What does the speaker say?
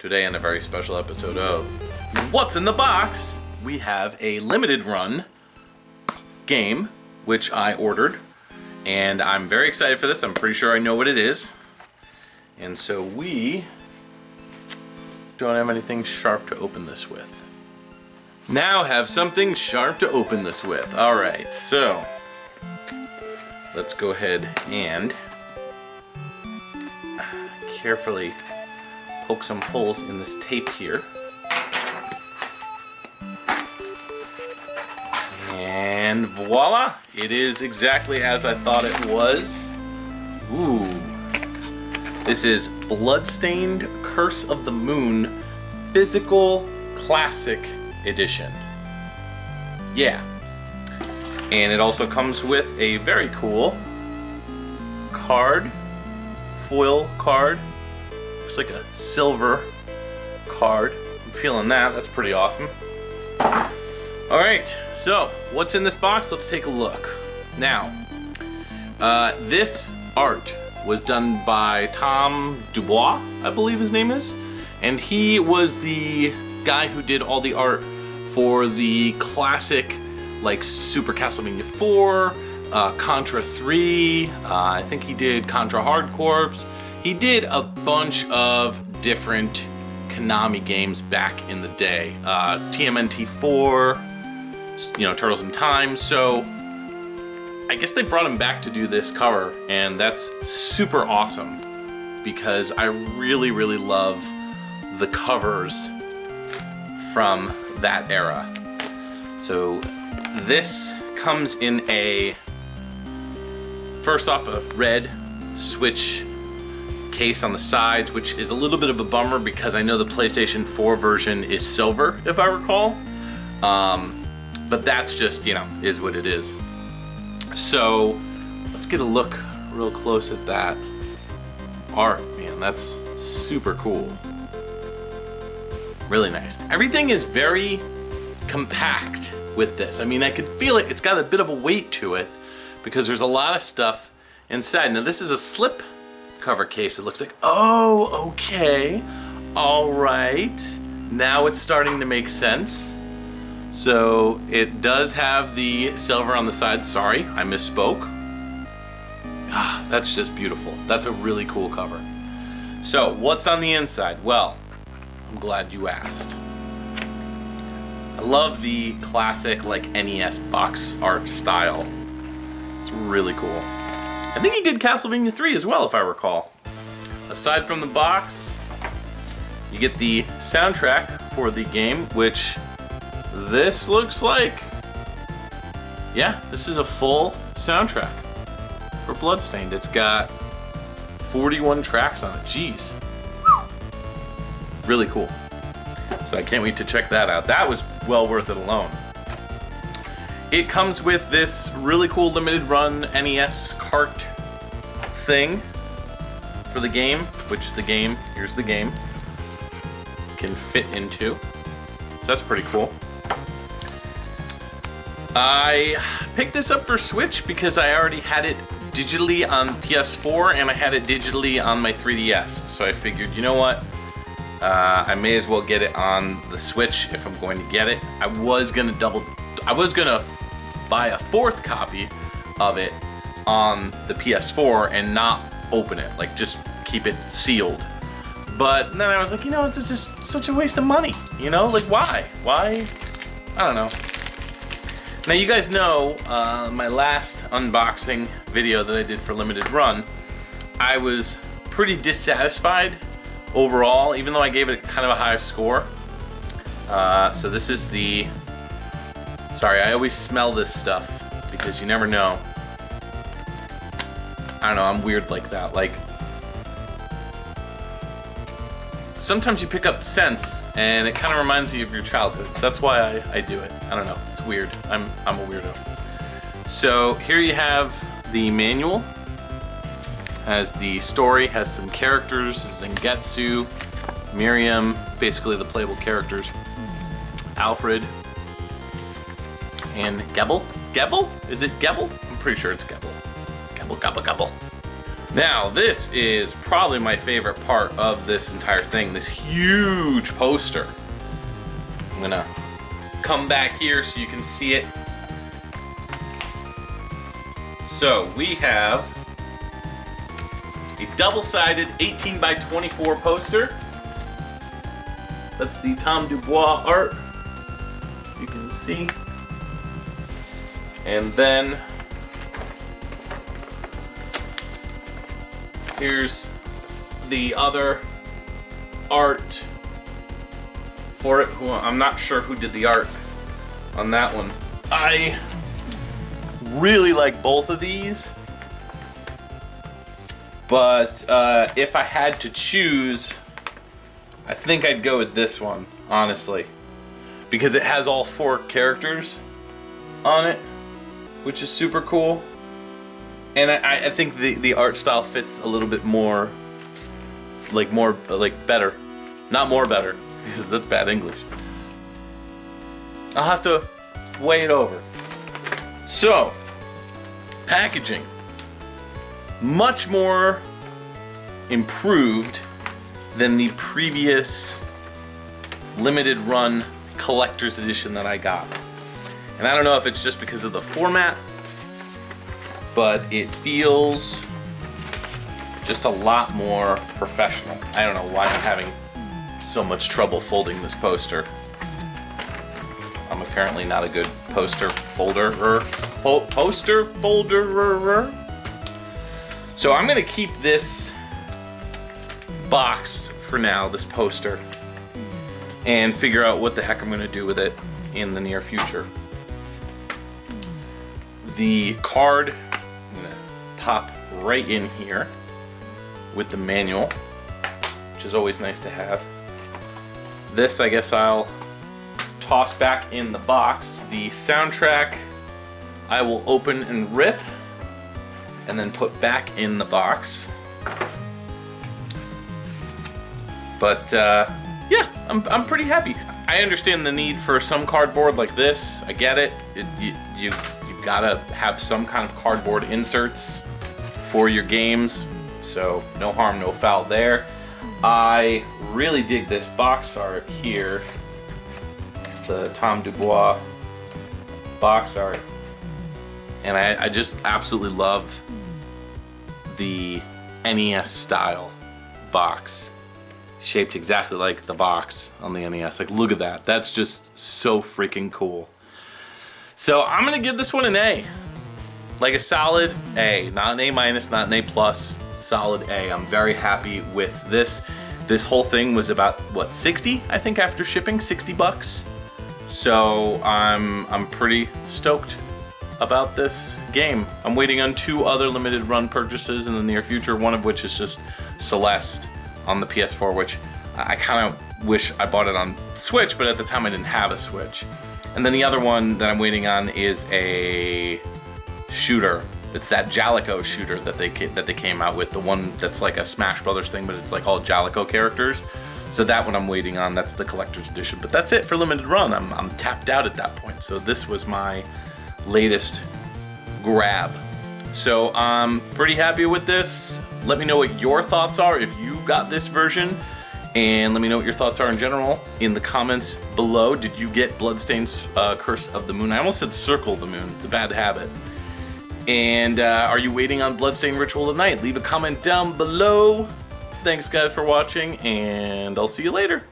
Today on a very special episode of What's in the Box, we have a limited run game, which I ordered. And I'm very excited for this. I'm pretty sure I know what it is. And so we don't have anything sharp to open this with. Now have something sharp to open this with. Alright, so let's go ahead and carefully poke some holes in this tape here. And voila! It is exactly as I thought it was. Ooh. This is Bloodstained Curse of the Moon Physical Classic Edition. Yeah. And it also comes with a very cool card, foil card. Looks like a silver card. I'm feeling that. That's pretty awesome. Alright, so what's in this box? Let's take a look. Now, this art was done by Tom Dubois, I believe his name is. And he was the guy who did all the art for the classic, like Super Castlevania 4, Contra 3, I think he did Contra Hard Corps. He did a bunch of different Konami games back in the day. TMNT 4, you know, Turtles in Time. So I guess they brought him back to do this cover, and that's super awesome because I really, really love the covers from that era. So this comes in first off, a red Switch case on the sides, which is a little bit of a bummer because I know the PlayStation 4 version is silver, if I recall. But that's just, you know, is what it is. So let's get a look real close at that art, man. That's super cool. Really nice. Everything is very compact with this. I mean, I could feel it. It's got a bit of a weight to it because there's a lot of stuff inside. Now, this is a slip cover case. It looks like, oh, okay. All right. Now it's starting to make sense. So it does have the silver on the side. Sorry, I misspoke. Ah, that's just beautiful. That's a really cool cover. So what's on the inside? Well, I'm glad you asked. I love the classic like NES box art style. It's really cool. I think he did Castlevania 3 as well, if I recall. Aside from the box, you get the soundtrack for the game, which this looks like. Yeah, this is a full soundtrack for Bloodstained. It's got 41 tracks on it. Jeez. Really cool. So I can't wait to check that out. That was well worth it alone. It comes with this really cool limited run NES cart thing for the game, which the game, here's the game, can fit into. So that's pretty cool. I picked this up for Switch because I already had it digitally on PS4 and I had it digitally on my 3DS. So I figured, you know what? I may as well get it on the Switch if I'm going to get it. I was gonna buy a fourth copy of it on the PS4 and not open it, like just keep it sealed. But then I was like, you know, it's just such a waste of money, you know? Like, why? Why? I don't know. Now, you guys know my last unboxing video that I did for Limited Run, I was pretty dissatisfied overall, even though I gave it kind of a high score. So this is the... Sorry, I always smell this stuff because you never know. I don't know, I'm weird like that. Like, sometimes you pick up scents and it kind of reminds you of your childhood. So that's why I do it. I don't know, it's weird. I'm a weirdo. So here you have the manual. Has the story, has some characters, Zangetsu, Miriam, basically the playable characters, Alfred, and Gebel. Gebel? Is it Gebel? I'm pretty sure it's Gebel. Gebel, Gebel, Gebel. Now, this is probably my favorite part of this entire thing, this huge poster. I'm gonna come back here so you can see it. So we have a double-sided 18 by 24 poster. That's the Tom Dubois art, you can see. And then here's the other art for it. I'm not sure who did the art on that one. I really like both of these, but if I had to choose, I think I'd go with this one, honestly, because it has all 4 characters on it, which is super cool. And I think the art style fits a little bit more better. Not more better, because that's bad English. I'll have to weigh it over. So, packaging. Much more improved than the previous limited run collector's edition that I got. And I don't know if it's just because of the format, but it feels just a lot more professional. I don't know why I'm having so much trouble folding this poster. I'm apparently not a good poster folderer. So I'm gonna keep this boxed for now, this poster, and figure out what the heck I'm gonna do with it in the near future. The card, I'm gonna pop right in here with the manual, which is always nice to have. This, I guess I'll toss back in the box. The soundtrack I will open and rip and then put back in the box. But yeah, I'm pretty happy. I understand the need for some cardboard like this. I get it. You've gotta have some kind of cardboard inserts for your games, so no harm, no foul there. I really dig this box art here, the Tom Dubois box art, and I just absolutely love the NES style box, shaped exactly like the box on the NES. Like, look at that. That's just so freaking cool. So I'm gonna give this one an A. Like a solid A, not an A minus, not an A plus, solid A. I'm very happy with this. This whole thing was about, what, 60? I think after shipping, 60 bucks. So I'm pretty stoked about this game. I'm waiting on 2 other limited run purchases in the near future, one of which is just Celeste on the PS4, which I kind of wish I bought it on Switch, but at the time I didn't have a Switch. And then the other one that I'm waiting on is a shooter. It's that Jalico shooter that they came out with, the one that's like a Smash Brothers thing, but it's like all Jalico characters. So that one I'm waiting on. That's the collector's edition. But that's it for limited run. I'm tapped out at that point. So this was my latest grab. So I'm pretty happy with this. Let me know what your thoughts are if you got this version. And let me know what your thoughts are in general in the comments below. Did you get Bloodstained's Curse of the Moon? I almost said Circle of the Moon. It's a bad habit. And are you waiting on Bloodstained Ritual of the Night? Leave a comment down below. Thanks guys for watching, and I'll see you later.